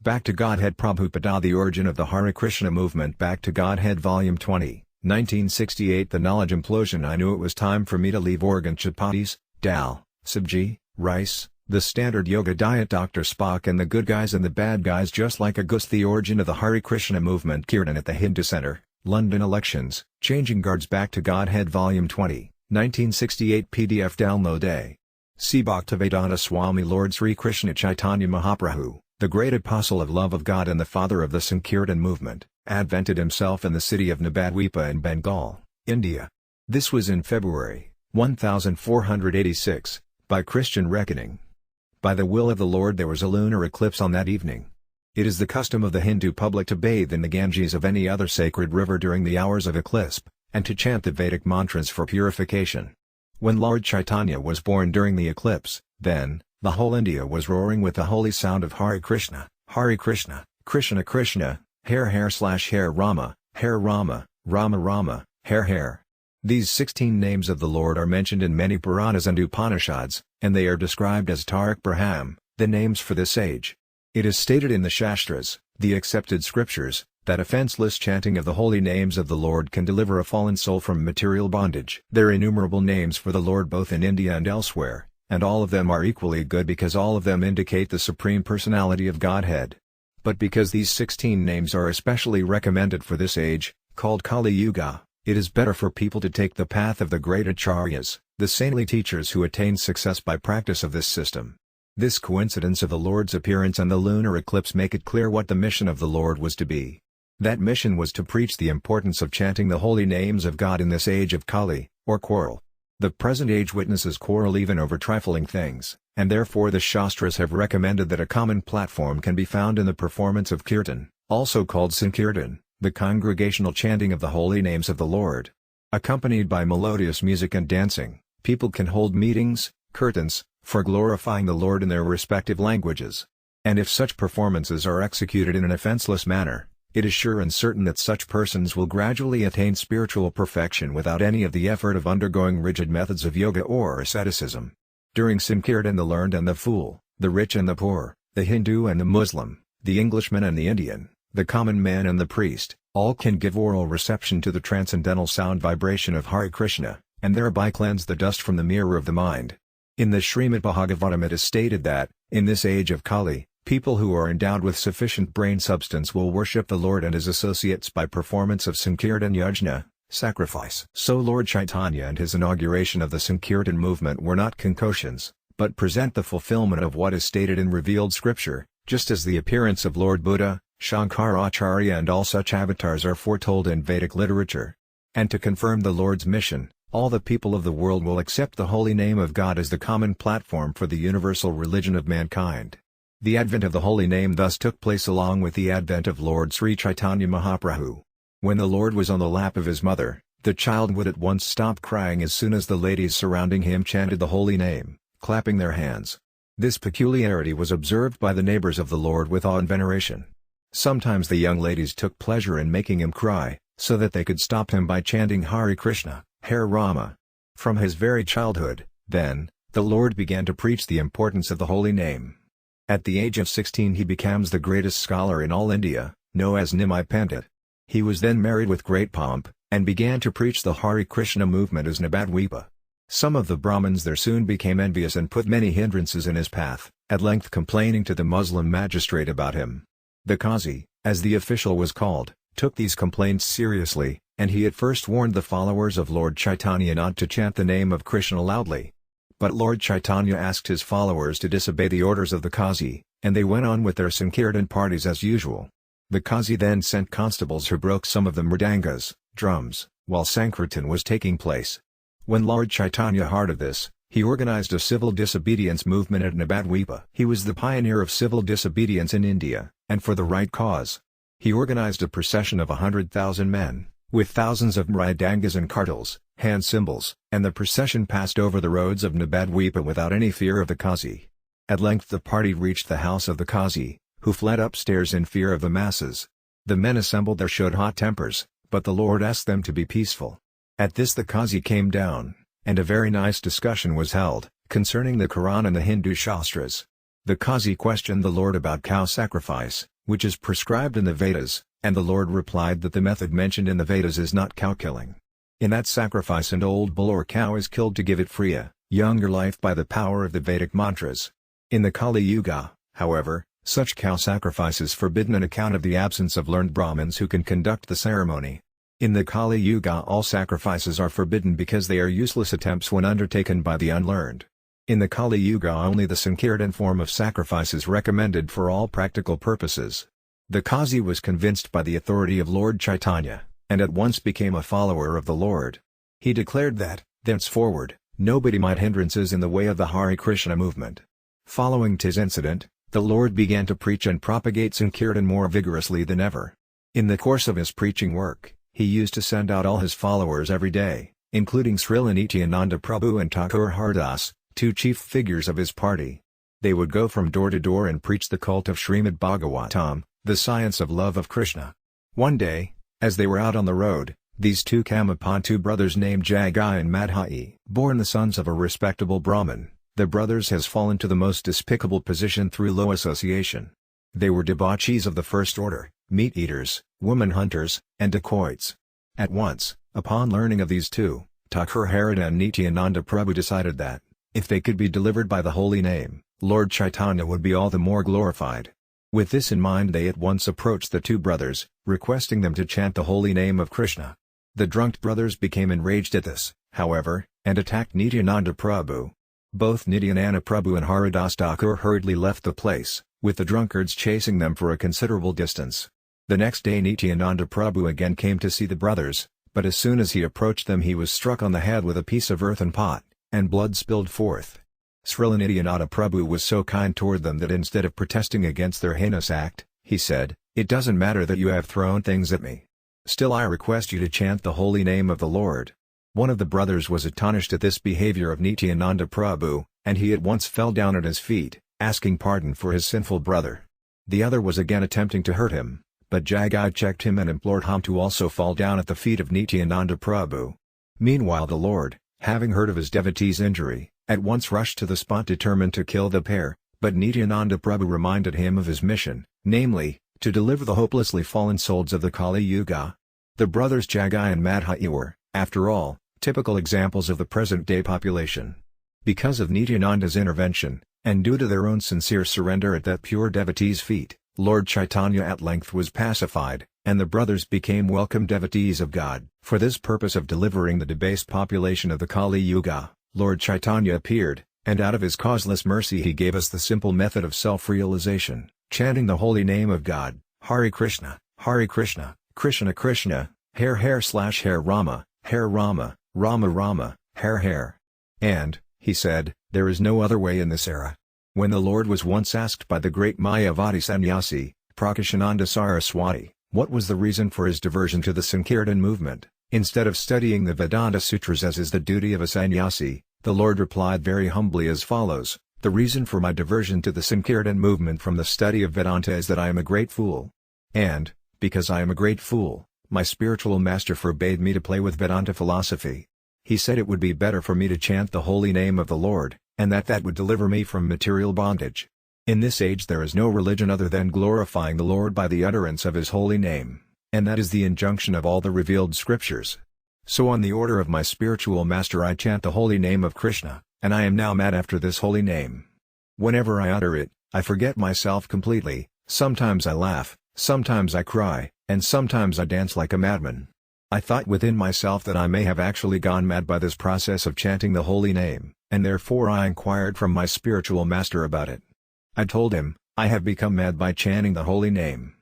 Back to Godhead Prabhupada. The origin of the Hare Krishna movement. Back to Godhead Volume 20, 1968. The knowledge implosion. I knew it was time for me to leave organ chapatis, dal, sabji, rice, the standard yoga diet. Dr. Spock and the good guys and the bad guys, just like a goose. The origin of the Hare Krishna movement. Kirtan at the Hindu Center, London. Elections, changing guards. Back to Godhead Volume 20, 1968. PDF download. A. C. Bhaktivedanta Swami. Lord Sri Krishna Chaitanya Mahaprabhu, the great apostle of love of God and the father of the Sankirtan movement, advented himself in the city of Nabadwipa in Bengal, India. This was in February, 1486, by Christian reckoning. By the will of the Lord there was a lunar eclipse on that evening. It is the custom of the Hindu public to bathe in the Ganges of any other sacred river during the hours of eclipse, and to chant the Vedic mantras for purification. When Lord Chaitanya was born during the eclipse, then, the whole India was roaring with the holy sound of Hare Krishna, Krishna Krishna, Hare Rama, Rama Rama, Hare. These 16 names of the Lord are mentioned in many Puranas and Upanishads, and they are described as Tarak Braham, the names for this age. It is stated in the Shastras, the accepted scriptures, that offenseless chanting of the holy names of the Lord can deliver a fallen soul from material bondage. There are innumerable names for the Lord both in India and elsewhere, and all of them are equally good because all of them indicate the Supreme Personality of Godhead. But because these 16 names are especially recommended for this age, called Kali Yuga, it is better for people to take the path of the great acharyas, the saintly teachers who attained success by practice of this system. This coincidence of the Lord's appearance and the lunar eclipse make it clear what the mission of the Lord was to be. That mission was to preach the importance of chanting the holy names of God in this age of Kali, or quarrel. The present age witnesses quarrel even over trifling things, and therefore the Shastras have recommended that a common platform can be found in the performance of Kirtan, also called Sankirtan, the congregational chanting of the holy names of the Lord. Accompanied by melodious music and dancing, people can hold meetings, kirtans, for glorifying the Lord in their respective languages. And if such performances are executed in an offenseless manner, it is sure and certain that such persons will gradually attain spiritual perfection without any of the effort of undergoing rigid methods of yoga or asceticism. During Sankirtan the learned and the fool, the rich and the poor, the Hindu and the Muslim, the Englishman and the Indian, the common man and the priest, all can give oral reception to the transcendental sound vibration of Hare Krishna, and thereby cleanse the dust from the mirror of the mind. In the Srimad Bhagavatam it is stated that, in this age of Kali, people who are endowed with sufficient brain substance will worship the Lord and his associates by performance of Sankirtan Yajna, sacrifice. So Lord Chaitanya and his inauguration of the Sankirtan movement were not concoctions, but present the fulfillment of what is stated in revealed scripture, just as the appearance of Lord Buddha, Shankaracharya and all such avatars are foretold in Vedic literature. And to confirm the Lord's mission, all the people of the world will accept the holy name of God as the common platform for the universal religion of mankind. The advent of the holy name thus took place along with the advent of Lord Sri Chaitanya Mahaprabhu. When the Lord was on the lap of his mother, the child would at once stop crying as soon as the ladies surrounding him chanted the holy name, clapping their hands. This peculiarity was observed by the neighbors of the Lord with awe and veneration. Sometimes the young ladies took pleasure in making him cry, so that they could stop him by chanting Hare Krishna, Hare Rama. From his very childhood, then, the Lord began to preach the importance of the holy name. At the age of 16 he becomes the greatest scholar in all India, known as Nimai Pandit. He was then married with great pomp, and began to preach the Hare Krishna movement as Nabadwipa. Some of the Brahmins there soon became envious and put many hindrances in his path, at length complaining to the Muslim magistrate about him. The Qazi, as the official was called, took these complaints seriously, and he at first warned the followers of Lord Chaitanya not to chant the name of Krishna loudly. But Lord Chaitanya asked his followers to disobey the orders of the Qazi, and they went on with their Sankirtan parties as usual. The Qazi then sent constables who broke some of the mridangas, drums, while Sankirtan was taking place. When Lord Chaitanya heard of this, he organized a civil disobedience movement at Nabadwipa. He was the pioneer of civil disobedience in India, and for the right cause. He organized a procession of 100,000 men, with thousands of mridangas and kartals, hand cymbals, and the procession passed over the roads of Nabadwipa without any fear of the Qazi. At length the party reached the house of the Qazi, who fled upstairs in fear of the masses. The men assembled there showed hot tempers, but the Lord asked them to be peaceful. At this the Qazi came down, and a very nice discussion was held, concerning the Quran and the Hindu Shastras. The Qazi questioned the Lord about cow sacrifice, which is prescribed in the Vedas, and the Lord replied that the method mentioned in the Vedas is not cow killing. In that sacrifice an old bull or cow is killed to give it freya, younger life by the power of the Vedic mantras. In the Kali Yuga, however, such cow sacrifice is forbidden on account of the absence of learned Brahmins who can conduct the ceremony. In the Kali Yuga all sacrifices are forbidden because they are useless attempts when undertaken by the unlearned. In the Kali Yuga only the Sankirtan form of sacrifice is recommended for all practical purposes. The Qazi was convinced by the authority of Lord Chaitanya, and at once became a follower of the Lord. He declared that, thenceforward, nobody might hindrances in the way of the Hare Krishna movement. Following this incident, the Lord began to preach and propagate Sankirtan more vigorously than ever. In the course of his preaching work, he used to send out all his followers every day, including Srila Nityananda Prabhu and Thakur Haridas, two chief figures of his party. They would go from door to door and preach the cult of Srimad Bhagavatam, the science of love of Krishna. One day, as they were out on the road, these two Kamapantu brothers named Jagai and Madhai, born the sons of a respectable Brahmin, the brothers has fallen to the most despicable position through low association. They were debauchees of the first order, meat-eaters, woman-hunters, and dacoits. At once, upon learning of these two, Thakur Harida and Nityananda Prabhu decided that, if they could be delivered by the holy name, Lord Chaitanya would be all the more glorified. With this in mind they at once approached the two brothers, requesting them to chant the holy name of Krishna. The drunk brothers became enraged at this, however, and attacked Nityananda Prabhu. Both Nityananda Prabhu and Haridas Thakur hurriedly left the place, with the drunkards chasing them for a considerable distance. The next day Nityananda Prabhu again came to see the brothers, but as soon as he approached them he was struck on the head with a piece of earthen pot, and blood spilled forth. Srila Nityananda Prabhu was so kind toward them that instead of protesting against their heinous act, he said, "It doesn't matter that you have thrown things at me. Still I request you to chant the holy name of the Lord." One of the brothers was astonished at this behavior of Nityananda Prabhu, and he at once fell down at his feet, asking pardon for his sinful brother. The other was again attempting to hurt him, but Jagai checked him and implored him to also fall down at the feet of Nityananda Prabhu. Meanwhile the Lord, having heard of his devotee's injury, at once rushed to the spot determined to kill the pair, but Nityananda Prabhu reminded him of his mission, namely, to deliver the hopelessly fallen souls of the Kali Yuga. The brothers Jagai and Madhai were, after all, typical examples of the present-day population. Because of Nityananda's intervention, and due to their own sincere surrender at that pure devotee's feet, Lord Chaitanya at length was pacified, and the brothers became welcome devotees of God. For this purpose of delivering the debased population of the Kali Yuga, Lord Chaitanya appeared, and out of his causeless mercy he gave us the simple method of self-realization, chanting the holy name of God, Hare Krishna, Krishna Krishna, Hare Rama, Rama Rama, Hare. And, he said, there is no other way in this era. When the Lord was once asked by the great Mayavadi sannyasi, Prakashananda Saraswati, what was the reason for his diversion to the Sankirtan movement, instead of studying the Vedanta Sutras as is the duty of a sannyasi, the Lord replied very humbly as follows, "The reason for my diversion to the Sankirtan movement from the study of Vedanta is that I am a great fool. And, because I am a great fool, my spiritual master forbade me to play with Vedanta philosophy. He said it would be better for me to chant the holy name of the Lord, and that would deliver me from material bondage. In this age there is no religion other than glorifying the Lord by the utterance of His holy name, and that is the injunction of all the revealed scriptures. So on the order of my spiritual master I chant the holy name of Krishna, and I am now mad after this holy name. Whenever I utter it, I forget myself completely, sometimes I laugh, sometimes I cry, and sometimes I dance like a madman. I thought within myself that I may have actually gone mad by this process of chanting the holy name, and therefore I inquired from my spiritual master about it. I told him, I have become mad by chanting the holy name.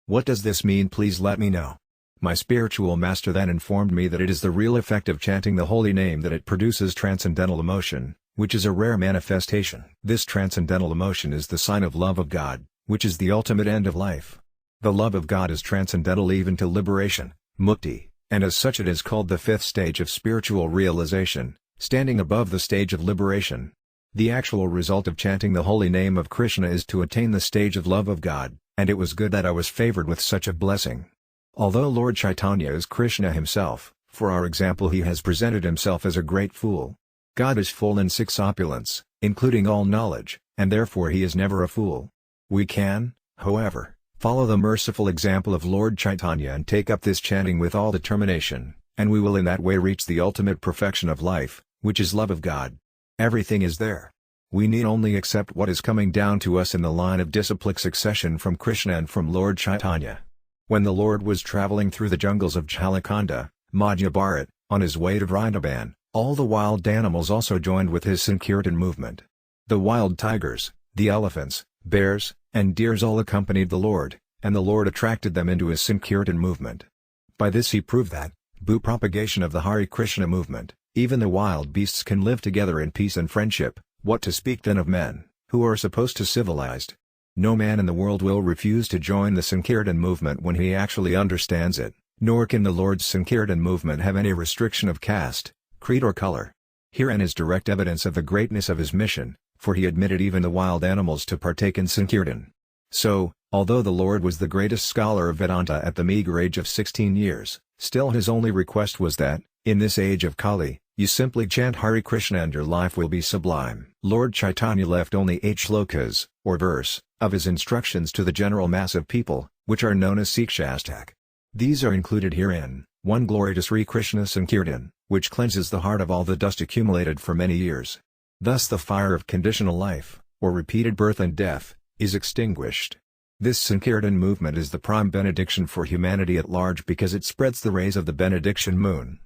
What does this mean? Please let me know. My spiritual master then informed me that it is the real effect of chanting the holy name that it produces transcendental emotion, which is a rare manifestation. This transcendental emotion is the sign of love of God, which is the ultimate end of life. The love of God is transcendental even to liberation, mukti, and as such it is called the fifth stage of spiritual realization, standing above the stage of liberation. The actual result of chanting the holy name of Krishna is to attain the stage of love of God, and it was good that I was favored with such a blessing. Although Lord Chaitanya is Krishna himself, for our example he has presented himself as a great fool. God is full in six opulence, including all knowledge, and therefore he is never a fool. We can, however, Follow the merciful example of Lord Chaitanya and take up this chanting with all determination, and we will in that way reach the ultimate perfection of life, which is love of God. Everything is there. We need only accept what is coming down to us in the line of disciplic succession from Krishna and from Lord Chaitanya. When the Lord was traveling through the jungles of Jhalakanda, Madhya Bharat, on his way to Vrindavan, all the wild animals also joined with his Sankirtan movement. The wild tigers, the elephants, bears, and deers all accompanied the Lord, and the Lord attracted them into his Sankirtan movement. By this he proved that, by propagation of the Hare Krishna movement, even the wild beasts can live together in peace and friendship, what to speak then of men, who are supposed to civilized. No man in the world will refuse to join the Sankirtan movement when he actually understands it, nor can the Lord's Sankirtan movement have any restriction of caste, creed or color. Herein is direct evidence of the greatness of his mission, for he admitted even the wild animals to partake in Sankirtan. So, although the Lord was the greatest scholar of Vedanta at the meager age of 16 years, still his only request was that, in this age of Kali, you simply chant Hare Krishna and your life will be sublime. Lord Chaitanya left only 8 shlokas, or verse, of his instructions to the general mass of people, which are known as Sikshastak. These are included herein: 1. Glory to Sri Krishna Sankirtan, which cleanses the heart of all the dust accumulated for many years. Thus the fire of conditional life, or repeated birth and death, is extinguished. This Sankirtan movement is the prime benediction for humanity at large because it spreads the rays of the benediction moon.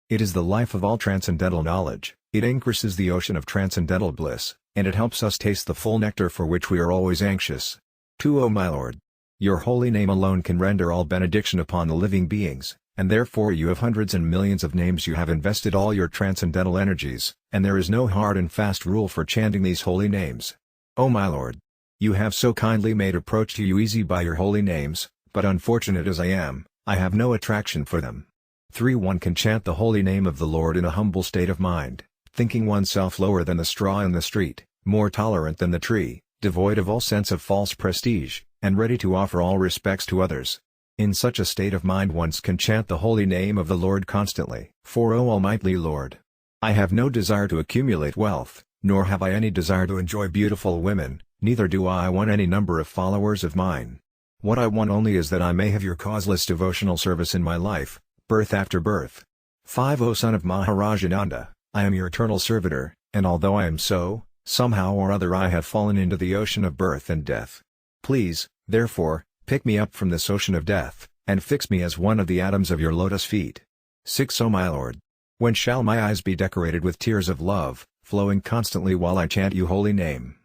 It is the life of all transcendental knowledge, it increases the ocean of transcendental bliss, and it helps us taste the full nectar for which we are always anxious. 2. O my Lord! Your holy name alone can render all benediction upon the living beings, and therefore you have hundreds and millions of names you have invested all your transcendental energies, and there is no hard and fast rule for chanting these holy names. O my Lord! You have so kindly made approach to you easy by your holy names, but unfortunate as I am, I have no attraction for them. 3. One can chant the holy name of the Lord in a humble state of mind, thinking oneself lower than the straw in the street, more tolerant than the tree, devoid of all sense of false prestige, and ready to offer all respects to others. In such a state of mind one can chant the holy name of the Lord constantly. 4. O Almighty Lord! I have no desire to accumulate wealth, nor have I any desire to enjoy beautiful women, neither do I want any number of followers of mine. What I want only is that I may have your causeless devotional service in my life, birth after birth. 5. O Son of Maharajananda, I am your eternal servitor, and although I am so, somehow or other I have fallen into the ocean of birth and death. Please, therefore, pick me up from this ocean of death, and fix me as one of the atoms of your lotus feet. 6. O my Lord! When shall my eyes be decorated with tears of love, flowing constantly while I chant you holy name?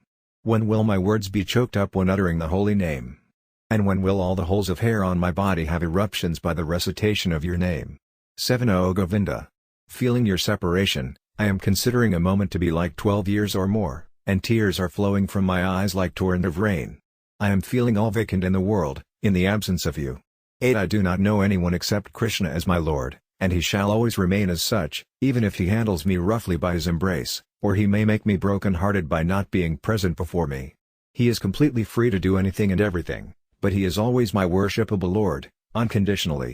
When will my words be choked up when uttering the holy name? And when will all the holes of hair on my body have eruptions by the recitation of your name? 7. O Govinda! Feeling your separation, I am considering a moment to be like 12 years or more, and tears are flowing from my eyes like torrent of rain. I am feeling all vacant in the world, in the absence of you. 8. I do not know anyone except Krishna as my Lord, and he shall always remain as such, even if he handles me roughly by his embrace, or he may make me broken-hearted by not being present before me. He is completely free to do anything and everything, but he is always my worshipable Lord, unconditionally.